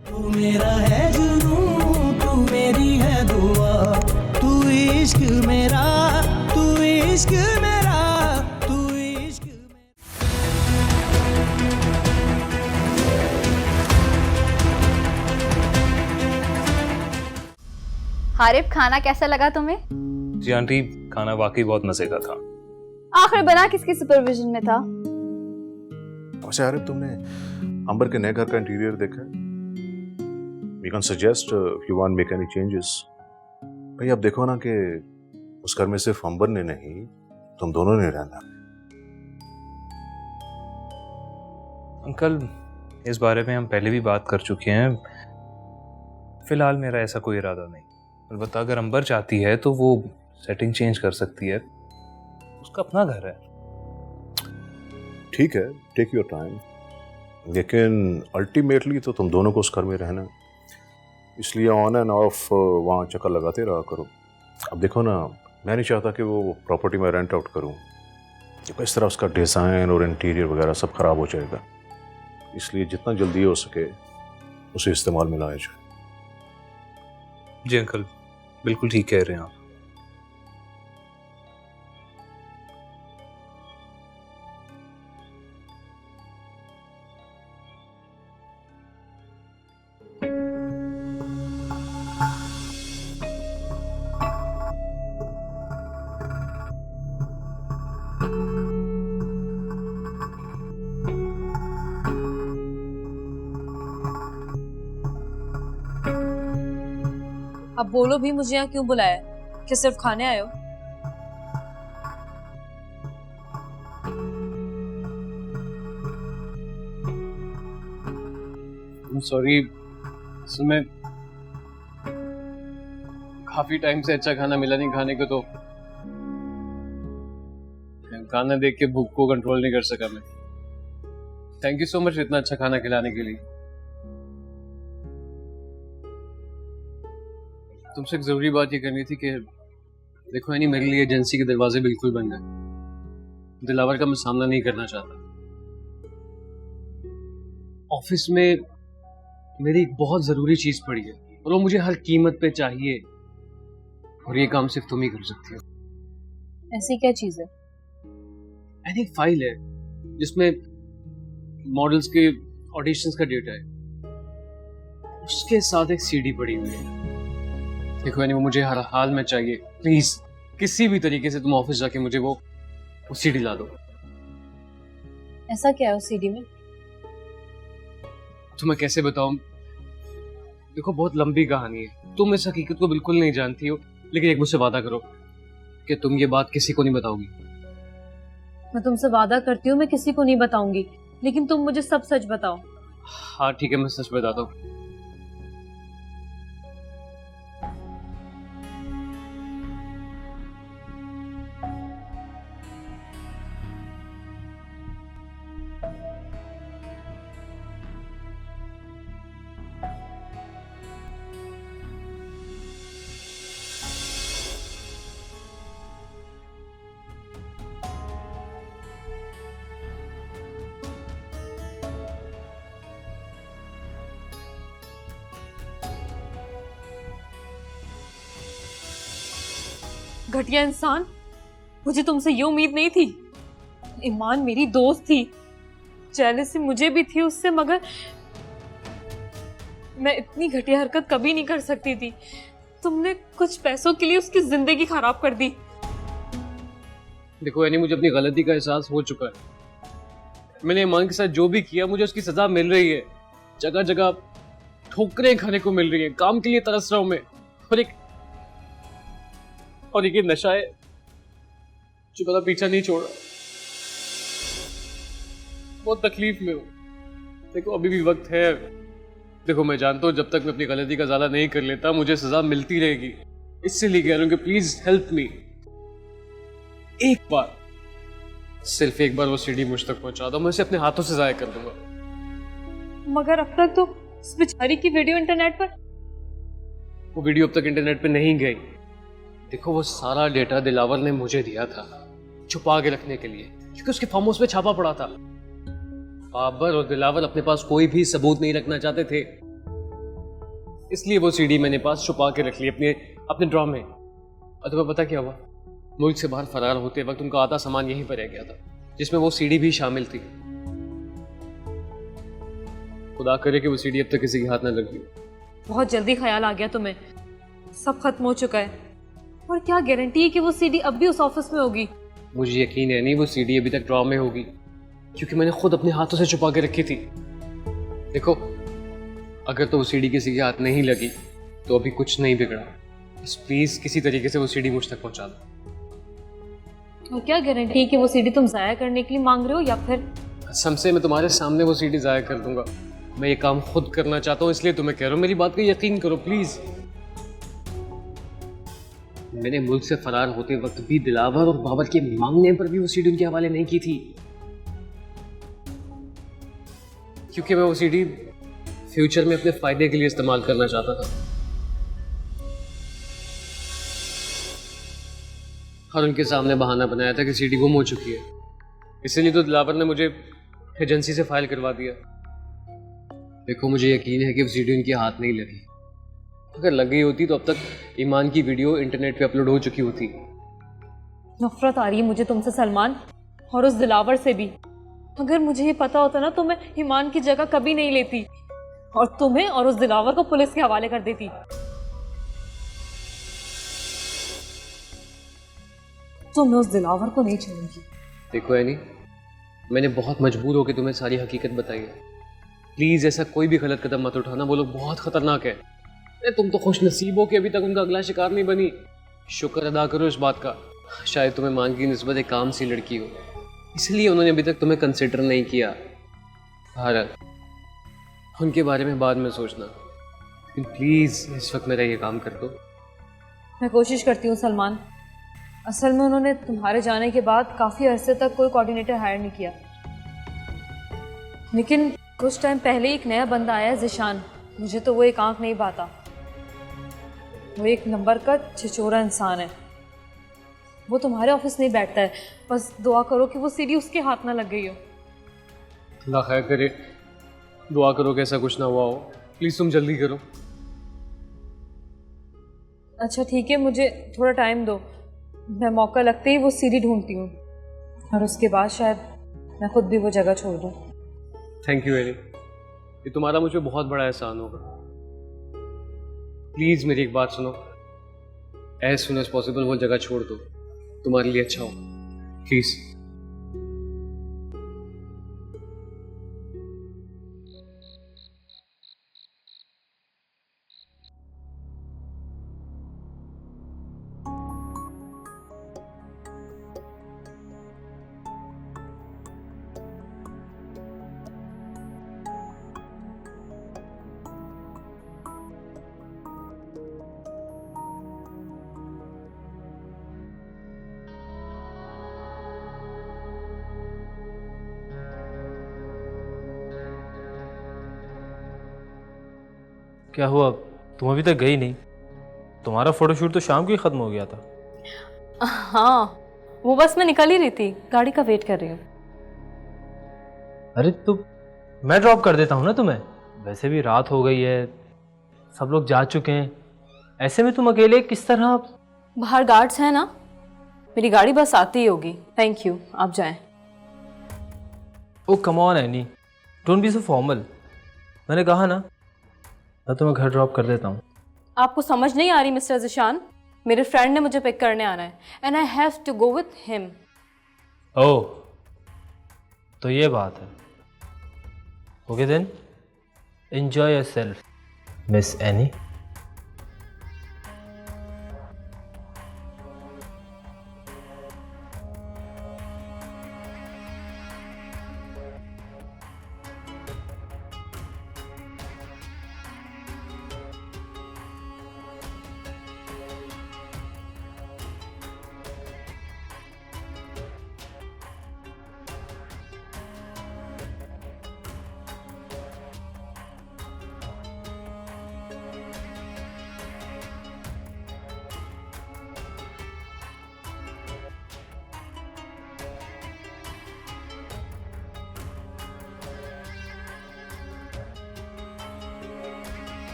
तू मेरा है जुनून, तू मेरी है दुआ, तू इश्क मेरा, तू इश्क मेरा, तू इश्क मेरा। हारिब, खाना कैसा लगा तुम्हें? जी आंटी, खाना वाकई बहुत मजे का था। आखिर बना किसकी सुपरविजन में था? वैसे आरिफ, तुमने अंबर के नए घर का इंटीरियर देखा है? We can suggest if you want make any changes. भाई अब देखो ना कि उस घर में सिर्फ अंबर ने नहीं, तुम दोनों ने रहना। अंकल, इस बारे में हम पहले भी बात कर चुके हैं। फिलहाल मेरा ऐसा कोई इरादा नहीं। अलबत्ता अगर अंबर चाहती है तो वो सेटिंग चेंज कर सकती है, उसका अपना घर है। ठीक है, टेक योर टाइम, लेकिन अल्टीमेटली तो तुम दोनों को उस घर में रहना है, इसलिए ऑन एंड ऑफ वहाँ चक्कर लगाते रहा करो। अब देखो ना, मैं नहीं चाहता कि वो प्रॉपर्टी में रेंट आउट करूँ, इस तरह उसका डिज़ाइन और इंटीरियर वगैरह सब ख़राब हो जाएगा, इसलिए जितना जल्दी हो सके उसे इस्तेमाल में लाया जाए। जी अंकल, बिल्कुल ठीक कह रहे हैं आप। अब बोलो भी, मुझे यहाँ क्यों बुलाया? कि सिर्फ खाने आए हो? सॉरी, मैं काफी टाइम से अच्छा खाना मिला नहीं खाने को, तो खाना देख के भूख को कंट्रोल नहीं कर सका मैं। थैंक यू सो मच इतना अच्छा खाना खिलाने के लिए। तुमसे एक जरूरी बात ये करनी थी कि देखो यानी मेरे लिए एजेंसी के दरवाजे बिल्कुल बंद है। दिलावर का मैं सामना नहीं करना चाहता। ऑफिस में मेरी एक बहुत जरूरी चीज पड़ी है और वो मुझे हर कीमत पे चाहिए, और ये काम सिर्फ तुम ही कर सकती हो। ऐसी क्या चीज है? यानी एक फाइल है जिसमें मॉडल्स के ऑडिशंस का डेटा है, उसके साथ एक सीडी पड़ी हुई है। देखो यानी वो मुझे हर हाल में चाहिए। प्लीज किसी भी तरीके से तुम ऑफिस जाके मुझे वो सीडी ला दो। ऐसा क्या है उस सीडी में? तुम्हें कैसे बताऊं? देखो बहुत लंबी कहानी है, तुम इस हकीकत को बिल्कुल नहीं जानती हो, लेकिन एक मुझसे वादा करो कि तुम ये बात किसी को नहीं बताओगी। मैं तुमसे वादा करती हूँ मैं किसी को नहीं बताऊंगी, लेकिन तुम मुझे सब सच बताओ। हाँ ठीक है, मैं सच बताता हूँ। घटिया इंसान, मुझे तुमसे ये उम्मीद नहीं थी। ईमान मेरी दोस्त थी, जेलसी मुझे भी थी उससे, मगर मैं इतनी घटिया हरकत कभी नहीं कर सकती थी। तुमने कुछ पैसों के लिए उसकी जिंदगी खराब कर दी। देखो यानी मुझे अपनी गलती का एहसास हो चुका है। मैंने ईमान के साथ जो भी किया, मुझे उसकी सजा मिल रही है। जगह जगह ठोकरें खाने को मिल रही है, काम के लिए तरस रहा हूं मैं, और एक नशा है जो मेरा पीछा नहीं छोड़ रहा। बहुत तकलीफ में हूं। देखो अभी भी वक्त है। देखो मैं जानता हूं जब तक मैं अपनी गलती का इजाला नहीं कर लेता मुझे सजा मिलती रहेगी। इसलिए कह रहा हूं कि प्लीज हेल्प मी। एक बार, सिर्फ एक बार वो सीडी मुझ तक पहुंचा दो, मैं उसे अपने हाथों से जाया कर दूंगा। मगर अब तक तो उस बेचारी की वीडियो इंटरनेट पर। वो वीडियो अब तक इंटरनेट पे नहीं गई। देखो वो सारा डेटा दिलावर ने मुझे दिया था छुपा के रखने के लिए, क्योंकि उसके फार्म हाउस में छापा पड़ा था। बाबर और दिलावर अपने पास कोई भी सबूत नहीं रखना चाहते थे। इसलिए वो सीडी मैंने पास छुपा के रख ली अपने अपने ड्रॉ में। और तुम्हें पता क्या हुआ, मुल्क से बाहर फरार होते वक्त उनका आधा सामान यहीं पर रह गया था, जिसमें वो सीडी भी शामिल थी। खुदा करे कि वो सीडी अब तक किसी के हाथ न लगी। बहुत जल्दी ख्याल आ गया तुम्हें, सब खत्म हो चुका है। और क्या गारंटी है कि वो सीडी अब भी उस ऑफिस में होगी? मुझे यकीन है नहीं वो सीडी अभी तक ड्रॉ में होगी, क्योंकि मैंने खुद अपने हाथों से छुपा के रखी थी। देखो, अगर तो वो सीडी किसी के हाथ नहीं लगी तो अभी कुछ नहीं बिगड़ा। बस प्लीज किसी तरीके से वो सीडी मुझ तक पहुंचा दो। और क्या गारंटी है कि वो सीडी तुम जाया करने के लिए मांग रहे हो, या फिर? कसम से मैं तुम्हारे सामने वो सीडी जाया कर दूंगा। मैं ये काम खुद करना चाहता हूँ, इसलिए तुम्हें कह रहा हूँ, मेरी बात का यकीन करो प्लीज। मैंने मुल्क से फरार होते वक्त भी दिलावर और बाबर के मांगने पर भी वो सीडी उनके हवाले नहीं की थी, क्योंकि मैं वो सीडी फ्यूचर में अपने फायदे के लिए इस्तेमाल करना चाहता था। और उनके सामने बहाना बनाया था कि सीडी गुम हो चुकी है, इसीलिए तो दिलावर ने मुझे एजेंसी से फाइल करवा दिया। देखो, मुझे यकीन है कि वो सीडी उनके हाथ नहीं लगी। अगर लग गई होती तो अब तक ईमान की वीडियो इंटरनेट पे अपलोड हो चुकी होती। नफरत आ रही है मुझे तुमसे सलमान, और उस दिलावर से भी। अगर मुझे ये पता होता ना तो मैं ईमान की जगह कभी नहीं लेती और तुम्हें और उस दिलावर को पुलिस के हवाले कर देती। तो मैं उस दिलावर को नहीं छोड़ूंगी। देखो एनी, मैंने बहुत मजबूर होकर तुम्हें सारी हकीकत बताई है। प्लीज ऐसा कोई भी गलत कदम मत उठाना, वो लोग बहुत खतरनाक है। अरे तुम तो खुश नसीब हो कि अभी तक उनका अगला शिकार नहीं बनी। शुक्र अदा करो इस बात का, शायद तुम्हें मान की निस्बत एक काम सी लड़की हो, इसलिए उन्होंने अभी तक तुम्हें कंसिडर नहीं किया। भारत, उनके बारे में बाद में सोचना, लेकिन प्लीज इस वक्त मेरा ये काम कर दो। मैं कोशिश करती हूँ सलमान। असल में उन्होंने तुम्हारे जाने के बाद काफ़ी अरसे तक कोई कोऑर्डिनेटर हायर नहीं किया, लेकिन कुछ टाइम पहले एक नया बंदा आया, ज़िशान। मुझे तो वो एक आंख नहीं पाता। वो एक नंबर का छिछोरा इंसान है। वो तुम्हारे ऑफिस नहीं बैठता है। बस दुआ करो कि वो सीडी उसके हाथ ना लग गई हो। अल्लाह खैर करे, दुआ करो कि ऐसा कुछ ना हुआ हो। प्लीज तुम जल्दी करो। अच्छा ठीक है, मुझे थोड़ा टाइम दो। मैं मौका लगते ही वो सीडी ढूंढती हूँ, और उसके बाद शायद मैं खुद भी वो जगह छोड़ दूँ। थैंक यू एनी, ये तुम्हारा मुझ पर बहुत बड़ा एहसान होगा। प्लीज मेरी एक बात सुनो, एज सुन एज पॉसिबल वो जगह छोड़ दो, तुम्हारे लिए अच्छा हो, प्लीज। क्या हुआ, तुम अभी तक गई नहीं? तुम्हारा फोटोशूट तो शाम को ही ख़त्म हो गया था। हाँ, वो बस मैं निकल ही रही थी, गाड़ी का वेट कर रही हूँ। अरे तो मैं ड्रॉप कर देता हूँ ना तुम्हें, वैसे भी रात हो गई है, सब लोग जा चुके हैं। ऐसे में तुम अकेले किस तरह? बाहर गार्ड्स हैं ना, मेरी गाड़ी बस आती ही होगी। थैंक यू, आप जाएं। Oh come on Annie, don't be so formal. मैंने कहा ना, मैं तुम्हें घर ड्रॉप कर देता हूँ। आपको समझ नहीं आ रही मिस्टर ज़िशान, मेरे फ्रेंड ने मुझे पिक करने आना है and I have to go with him. Oh, तो ये बात है। Okay then, enjoy yourself miss Annie.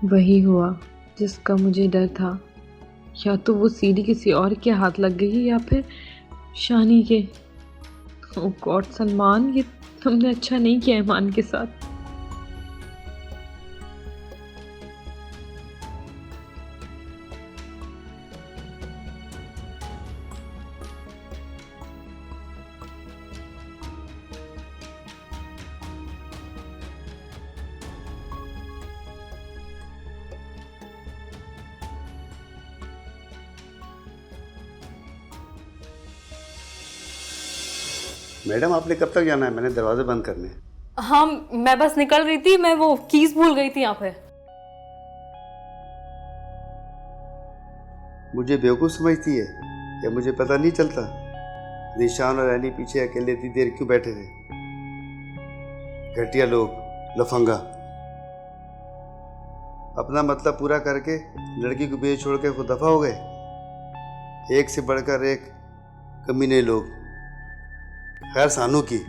वही हुआ जिसका मुझे डर था। या तो वो सीढ़ी किसी और के हाथ लग गई या फिर शानी के। ओह गॉड सलमान, ये तुमने अच्छा नहीं किया ईमान के साथ। मैडम आपने कब तक जाना है? मैंने दरवाजे बंद करने हैं। हाँ, मैं बस निकल रही थी, मैं वो कीज भूल गई थी यहाँ पे। मुझे बेवकूफ़ समझती है या मुझे पता नहीं चलता? निशान और एनी पीछे अकेले इतनी देर क्यों बैठे थे? घटिया लोग, लफंगा। अपना मतलब पूरा करके लड़की को बेच छोड़ के खुद दफा हो गए। एक से बढ़कर एक कमीने लोग। खैर सानू की।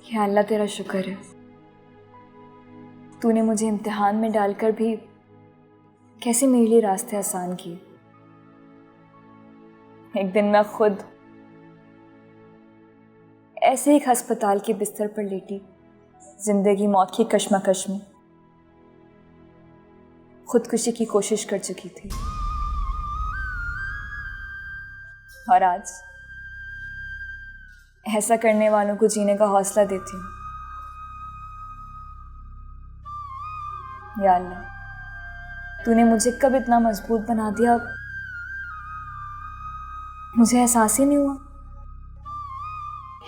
या अल्लाह तेरा शुक्र है, तूने मुझे इम्तिहान में डालकर भी कैसे मेरे लिए रास्ते आसान किए। एक दिन मैं खुद ऐसे एक अस्पताल के बिस्तर पर लेटी, जिंदगी मौत की कश्मकश में खुदकुशी की कोशिश कर चुकी थी। और आज ऐसा करने वालों को जीने का हौसला देती हूँ। या अल्लाह, तूने मुझे कब इतना मजबूत बना दिया, मुझे एहसास ही नहीं हुआ।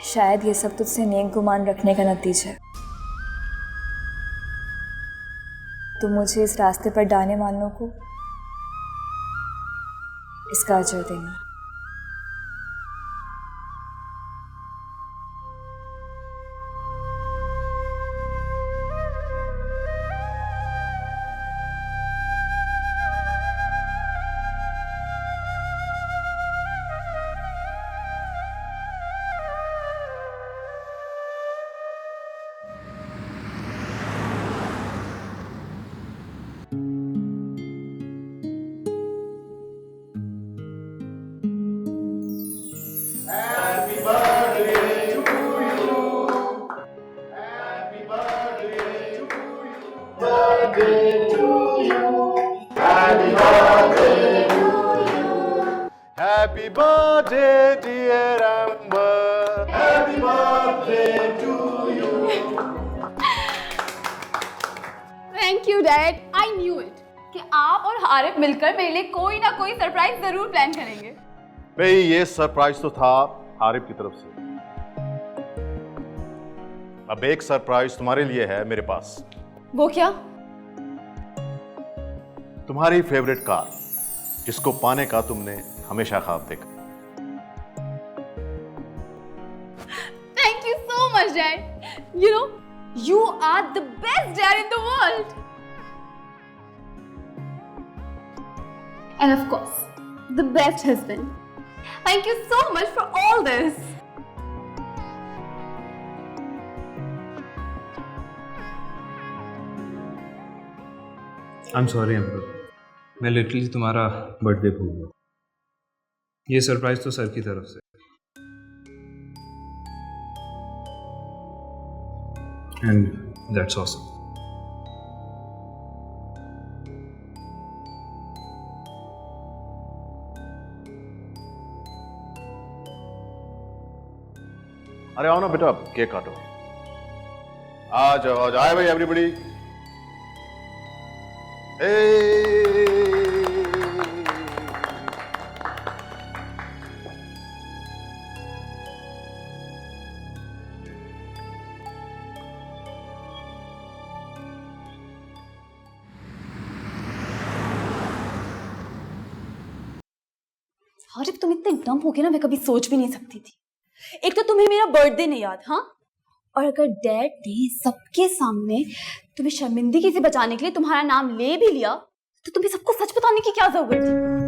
शायद ये सब तुझसे नेक गुमान रखने का नतीजा है। तो मुझे इस रास्ते पर डालने वालों को इसका अजर देना। Happy birthday, dear Amber. Happy birthday to you. Thank you dad, I knew it कि आप और आरिफ मिलकर मेरे लिए कोई ना कोई सरप्राइज जरूर प्लान करेंगे। भाई ये सरप्राइज तो था आरिफ की तरफ से, अब एक सरप्राइज तुम्हारे लिए है मेरे पास। वो क्या? तुम्हारी फेवरेट कार, जिसको पाने का तुमने हमेशा ख्वाब देखा। Thank you so much dad, you know you are the best dad in the world and of course the best husband. Thank you so much for all this. I am sorry Amrit, मैं literally तुम्हारा birthday भूल गया। ये surprise तो sir की तरफ से, and that's awesome. अरे आओ ना बेटा, केक काटो। आ जाओ आ जाओ, आए भाई एवरीबॉडी। आरिफ तुम इतने डम हो गए ना, मैं कभी सोच भी नहीं सकती थी। एक तो तुम्हें मेरा बर्थडे नहीं याद, हाँ, और अगर डैड ने सबके सामने तुम्हें शर्मिंदगी से बचाने के लिए तुम्हारा नाम ले भी लिया तो तुम्हें सबको सच बताने की क्या जरूरत थी?